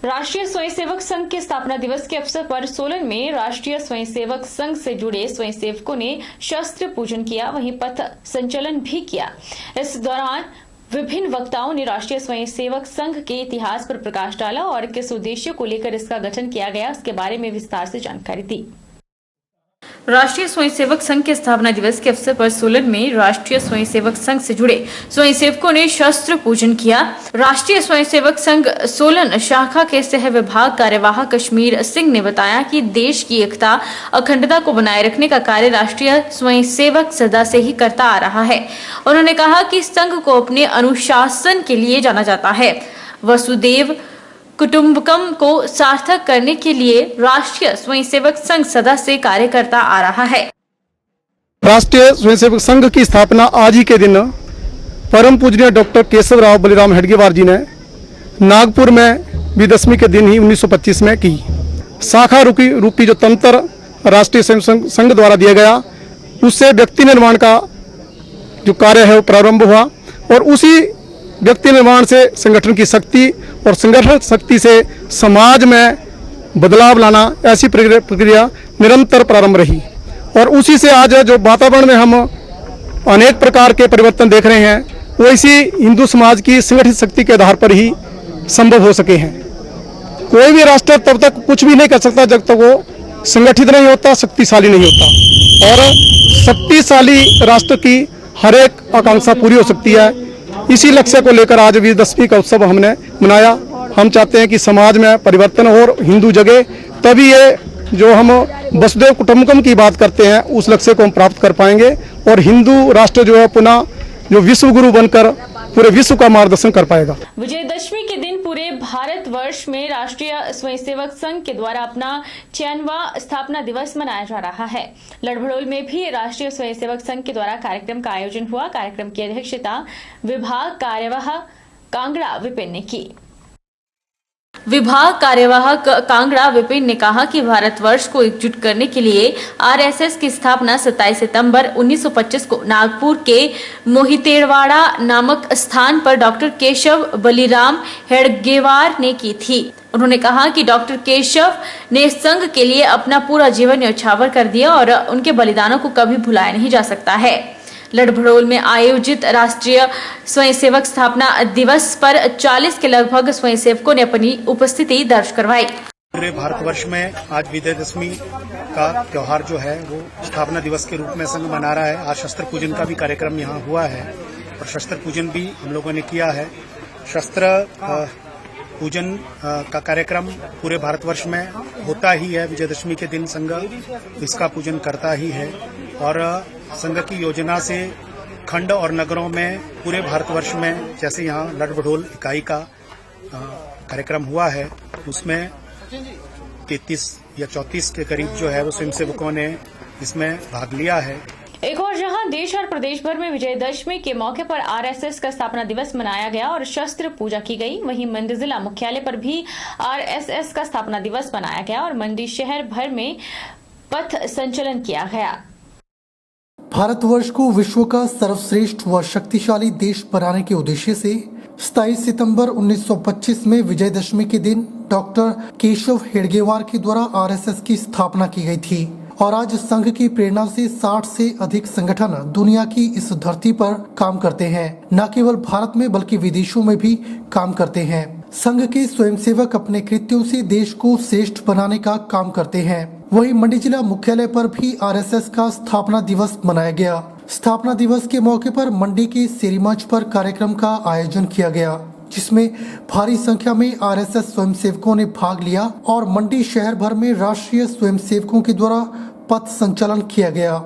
राष्ट्रीय स्वयंसेवक संघ के स्थापना दिवस के अवसर पर सोलन में राष्ट्रीय स्वयंसेवक संघ से जुड़े स्वयंसेवकों ने शस्त्र पूजन किया, वहीं पथ संचलन भी किया। इस दौरान विभिन्न वक्ताओं ने राष्ट्रीय स्वयंसेवक संघ के इतिहास पर प्रकाश डाला और किस उद्देश्य को लेकर इसका गठन किया गया उसके बारे में विस्तार से जानकारी दी। राष्ट्रीय स्वयंसेवक संघ के स्थापना दिवस के अवसर पर सोलन में राष्ट्रीय स्वयंसेवक संघ से जुड़े स्वयंसेवकों ने शस्त्र पूजन किया। राष्ट्रीय स्वयंसेवक संघ सोलन शाखा के सह विभाग कार्यवाहक कश्मीर सिंह ने बताया कि देश की एकता अखंडता को बनाए रखने का कार्य राष्ट्रीय स्वयंसेवक सदा से ही करता आ रहा है। उन्होंने कहा कि संघ को अपने अनुशासन के लिए जाना जाता है। वसुदेव कुटुंबकम को सार्थक करने के लिए राष्ट्रीय स्वयंसेवक संघ सदा से कार्य करता आ रहा है। राष्ट्रीय स्वयंसेवक संघ की स्थापना आज ही के दिन परम पूजनीय डॉक्टर केशवराव बलिराम हेडगेवार जी ने नागपुर में विजयदशमी के दिन ही 1925 में की। शाखा रूपी जो तंत्र राष्ट्रीय स्वयंसेवक संघ द्वारा दिया गया, उससे व्यक्ति निर्माण का जो कार्य है वो प्रारंभ हुआ और उसी व्यक्ति निर्माण से संगठन की शक्ति और संगठन शक्ति से समाज में बदलाव लाना, ऐसी प्रक्रिया निरंतर प्रारंभ रही और उसी से आज जो वातावरण में हम अनेक प्रकार के परिवर्तन देख रहे हैं, वो इसी हिंदू समाज की संगठित शक्ति के आधार पर ही संभव हो सके हैं। कोई भी राष्ट्र तब तक कुछ भी नहीं कर सकता जब तक वो संगठित नहीं होता, शक्तिशाली नहीं होता। और शक्तिशाली राष्ट्र की हर एक आकांक्षा पूरी हो सकती है। इसी लक्ष्य को लेकर आज विजयदशमी का उत्सव हमने मनाया। हम चाहते हैं कि समाज में परिवर्तन और हिंदू जगह, तभी ये जो हम वसुदेव कुटुंबकम की बात करते हैं उस लक्ष्य को हम प्राप्त कर पाएंगे और हिंदू राष्ट्र जो है पुनः जो विश्व गुरु बनकर पूरे विश्व का मार्गदर्शन कर पाएगा। विजयदशमी के दिन पूरे भारतवर्ष में राष्ट्रीय स्वयंसेवक संघ के द्वारा अपना 96वां स्थापना दिवस मनाया जा रहा है। लड़भड़ोल में भी राष्ट्रीय स्वयंसेवक संघ के द्वारा कार्यक्रम का आयोजन हुआ। कार्यक्रम की अध्यक्षता विभाग कार्यवाह कांगड़ा विपिन ने की। विभाग कार्यवाहक कांगड़ा विपिन ने कहा कि भारतवर्ष को एकजुट करने के लिए आरएसएस की स्थापना 27 सितंबर 1925 को नागपुर के मोहितेड़वाड़ा नामक स्थान पर डॉक्टर केशव बलिराम हेडगेवार ने की थी। उन्होंने कहा कि डॉक्टर केशव ने संघ के लिए अपना पूरा जीवन न्यौछावर कर दिया और उनके बलिदानों को कभी भुलाया नहीं जा सकता है। लड़भड़ोल में आयोजित राष्ट्रीय स्वयंसेवक स्थापना दिवस पर 40 के लगभग स्वयंसेवकों ने अपनी उपस्थिति दर्ज करवाई। पूरे भारतवर्ष में आज विजयदशमी का त्योहार जो है वो स्थापना दिवस के रूप में संघ मना रहा है। आज शस्त्र पूजन का भी कार्यक्रम यहाँ हुआ है और शस्त्र पूजन भी हम लोगों ने किया है। शस्त्र पूजन का कार्यक्रम पूरे भारतवर्ष में होता ही है। विजयदशमी के दिन संघ इसका पूजन करता ही है और संघ की योजना से खंड और नगरों में पूरे भारतवर्ष में जैसे यहाँ लड़भड़ोल इकाई का कार्यक्रम हुआ है, उसमें 33 या 34 के करीब जो है वो स्वयंसेवकों ने इसमें भाग लिया है। एक और जहां देश और प्रदेश भर में विजयदशमी के मौके पर आरएसएस का स्थापना दिवस मनाया गया और शस्त्र पूजा की गई, वहीं मंडी जिला मुख्यालय पर भी आरएसएस का स्थापना दिवस मनाया गया और मंडी शहर भर में पथ संचलन किया गया। भारतवर्ष को विश्व का सर्वश्रेष्ठ व शक्तिशाली देश बनाने के उद्देश्य से 27 सितंबर 1925 में विजयदशमी के दिन डॉक्टर केशव हेडगेवार के द्वारा आरएसएस की स्थापना की गई थी और आज संघ की प्रेरणा से 60 से अधिक संगठन दुनिया की इस धरती पर काम करते हैं। न केवल भारत में बल्कि विदेशों में भी काम करते हैं। संघ के स्वयंसेवक अपने कृत्यों से देश को श्रेष्ठ बनाने का काम करते हैं। वहीं मंडी जिला मुख्यालय पर भी आरएसएस का स्थापना दिवस मनाया गया। स्थापना दिवस के मौके पर मंडी के शेरी मंच पर कार्यक्रम का आयोजन किया गया, जिसमें भारी संख्या में आरएसएस स्वयंसेवकों ने भाग लिया और मंडी शहर भर में राष्ट्रीय स्वयंसेवकों के द्वारा पथ संचलन किया गया।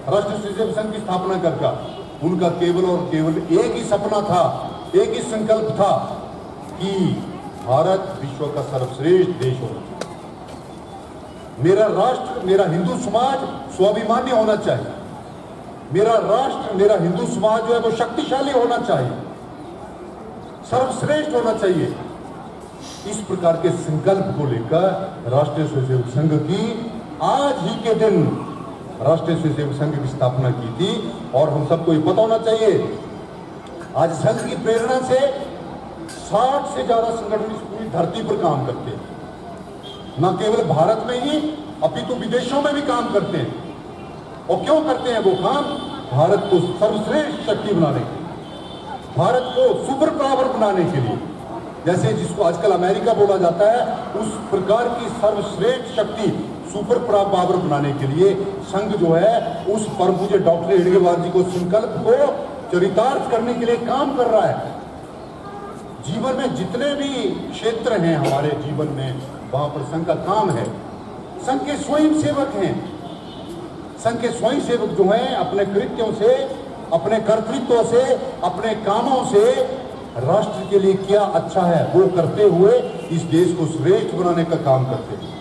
राष्ट्रीय स्वयंसेवक संघ की स्थापना करके उनका केवल और केवल एक ही सपना था, एक ही संकल्प था कि भारत विश्व का सर्वश्रेष्ठ देश होना चाहिए। मेरा राष्ट्र, मेरा हिंदू समाज स्वाभिमानी होना चाहिए। मेरा राष्ट्र, मेरा हिंदू समाज जो है वो शक्तिशाली होना चाहिए, सर्वश्रेष्ठ होना चाहिए। इस प्रकार के संकल्प को लेकर राष्ट्रीय स्वयंसेवक संघ की आज ही के दिन राष्ट्रीय स्वयंसेवक संघ की स्थापना की थी। और हम सबको ये पता होना चाहिए, आज संघ की प्रेरणा से 60 से ज्यादा संगठन इस पूरी धरती पर काम करते हैं। न केवल भारत में ही अपितु विदेशों में भी काम करते हैं। और क्यों करते हैं वो काम? भारत को सर्वश्रेष्ठ शक्ति बनाने के लिए, भारत को सुपर पावर बनाने के लिए, जैसे जिसको आजकल अमेरिका बोला जाता है, उस प्रकार की सर्वश्रेष्ठ शक्ति सुपर पावर बनाने के लिए संघ जो है उस परम पूज्य डॉक्टर हेडगेवार जी को संकल्प को चरितार्थ करने के लिए काम कर रहा है। जीवन में जितने भी क्षेत्र हैं हमारे जीवन में, वहां पर संघ का काम है। संघ के स्वयं सेवक हैं। संघ के स्वयं सेवक जो हैं अपने कृत्यों से, अपने कर्तृत्व से, अपने कामों से राष्ट्र के लिए क्या अच्छा है वो करते हुए इस देश को श्रेष्ठ बनाने का काम करते हैं।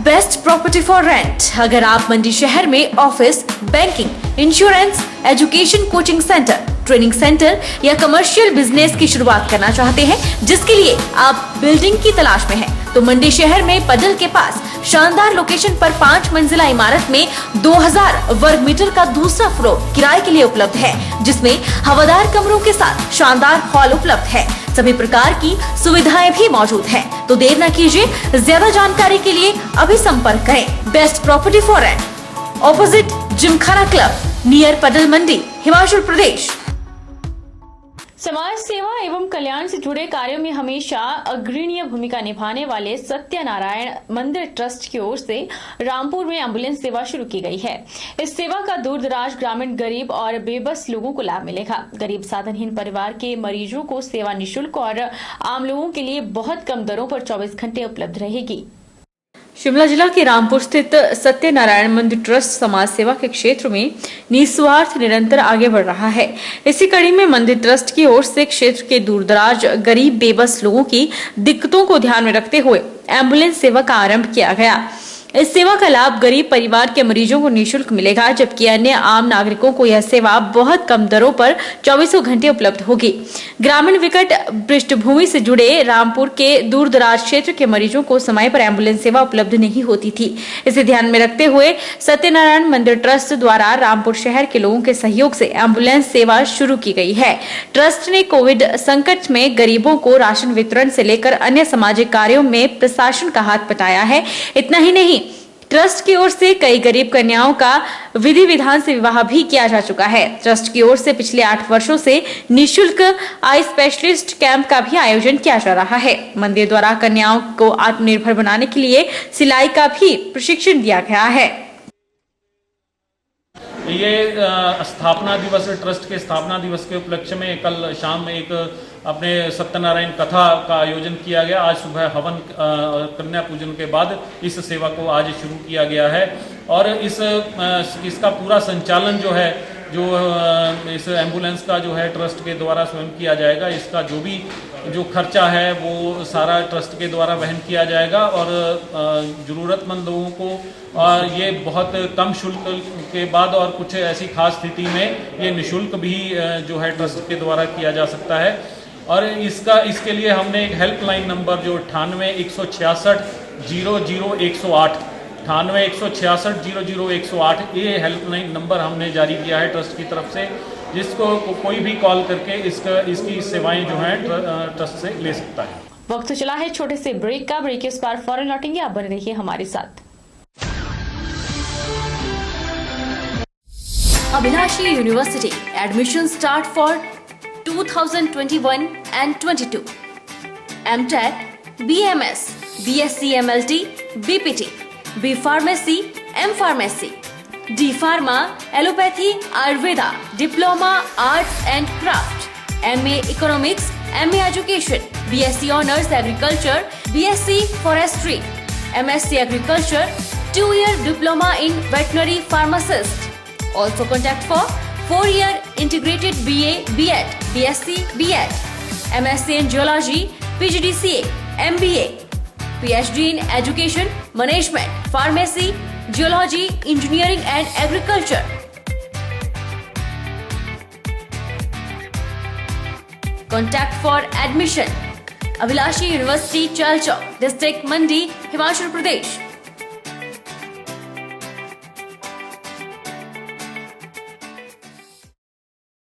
Best property for rent. अगर आप मंडी शहर में office, banking, insurance, education, coaching centre, training centre या कमर्शियल बिजनेस की शुरुआत करना चाहते हैं, जिसके लिए आप बिल्डिंग की तलाश में हैं, तो मंडी शहर में पडल के पास शानदार लोकेशन पर 5 मंजिला इमारत में 2000 वर्ग मीटर का दूसरा फ्लोर किराए के लिए उपलब्ध है, जिसमें हवादार कमरों के साथ शानदार हॉल उपलब्ध है। सभी प्रकार की सुविधाएं भी मौजूद हैं। तो देर न कीजिए, ज्यादा जानकारी के लिए अभी संपर्क करें। Best property for rent, opposite Gymkhana club, near पडल, मंडी, हिमाचल प्रदेश। समाज सेवा एवं कल्याण से जुड़े कार्यों में हमेशा अग्रणी भूमिका निभाने वाले सत्यनारायण मंदिर ट्रस्ट की ओर से रामपुर में एम्बुलेंस सेवा शुरू की गई है। इस सेवा का दूरदराज ग्रामीण गरीब और बेबस लोगों को लाभ मिलेगा। गरीब साधनहीन परिवार के मरीजों को सेवा निःशुल्क और आम लोगों के लिए बहुत कम दरों पर 24 घंटे उपलब्ध रहेगी। शिमला जिला के रामपुर स्थित सत्यनारायण मंदिर ट्रस्ट समाज सेवा के क्षेत्र में निस्वार्थ निरंतर आगे बढ़ रहा है। इसी कड़ी में मंदिर ट्रस्ट की ओर से क्षेत्र के दूरदराज गरीब बेबस लोगों की दिक्कतों को ध्यान में रखते हुए एम्बुलेंस सेवा का आरंभ किया गया। इस सेवा का लाभ गरीब परिवार के मरीजों को निःशुल्क मिलेगा, जबकि अन्य आम नागरिकों को यह सेवा बहुत कम दरों पर 24 घंटे उपलब्ध होगी। ग्रामीण विकट पृष्ठभूमि से जुड़े रामपुर के दूरदराज क्षेत्र के मरीजों को समय पर एम्बुलेंस सेवा उपलब्ध नहीं होती थी। इसे ध्यान में रखते हुए सत्यनारायण मंदिर ट्रस्ट द्वारा रामपुर शहर के लोगों के सहयोग से एम्बुलेंस सेवा शुरू की गई है। ट्रस्ट ने कोविड संकट में गरीबों को राशन वितरण से लेकर अन्य सामाजिक कार्यों में प्रशासन का हाथ बटाया है। इतना ही नहीं, ट्रस्ट की ओर से कई गरीब कन्याओं का विधि विधान से विवाह भी किया जा चुका है। ट्रस्ट की ओर से पिछले 8 वर्षों से निःशुल्क आई स्पेशलिस्ट कैंप का भी आयोजन किया जा रहा है। मंदिर द्वारा कन्याओं को आत्मनिर्भर बनाने के लिए सिलाई का भी प्रशिक्षण दिया गया है। ये स्थापना दिवस, ट्रस्ट के स्थापना दिवस के उपलक्ष्य में कल शाम में एक अपने सत्यनारायण कथा का आयोजन किया गया। आज सुबह हवन कन्या पूजन के बाद इस सेवा को आज शुरू किया गया है और इसका पूरा संचालन जो है, जो इस एम्बुलेंस का जो है ट्रस्ट के द्वारा स्वयं किया जाएगा। इसका जो खर्चा है वो सारा ट्रस्ट के द्वारा वहन किया जाएगा और ज़रूरतमंद लोगों को ये बहुत कम शुल्क के बाद और कुछ ऐसी खास स्थिति में ये निःशुल्क भी जो है ट्रस्ट के द्वारा किया जा सकता है। और इसके लिए हमने एक हेल्पलाइन नंबर जो 98 166 00 108 98 166 00 108 ये हेल्पलाइन नंबर हमने जारी किया है ट्रस्ट की तरफ से, जिसको कोई भी कॉल करके इसकी सेवाएं जो हैं ट्रस्ट से ले सकता है। वक्त चला है छोटे से ब्रेक का। ब्रेक के इस बार फौरन लौटेंगे, आप बने रहिए हमारे साथ। Abhilashi University admission start for 2021 and 22. MTech, BMS, BSc MLT, BPT, B Pharmacy, M Pharmacy, D Pharma, Allopathy, Ayurveda, Diploma, Arts and Craft, MA Economics, MA Education, BSc Honours Agriculture, BSc Forestry, MSc Agriculture, 2-year diploma in veterinary pharmacist. Also contact for 4-year integrated BA, BEd, BSc, BEd, MSc in Geology, PGDCA, MBA, PhD in Education, Management, Pharmacy, Geology, Engineering and Agriculture. Contact for admission. Abhilashi University, Chalchok, District Mandi, Himachal Pradesh.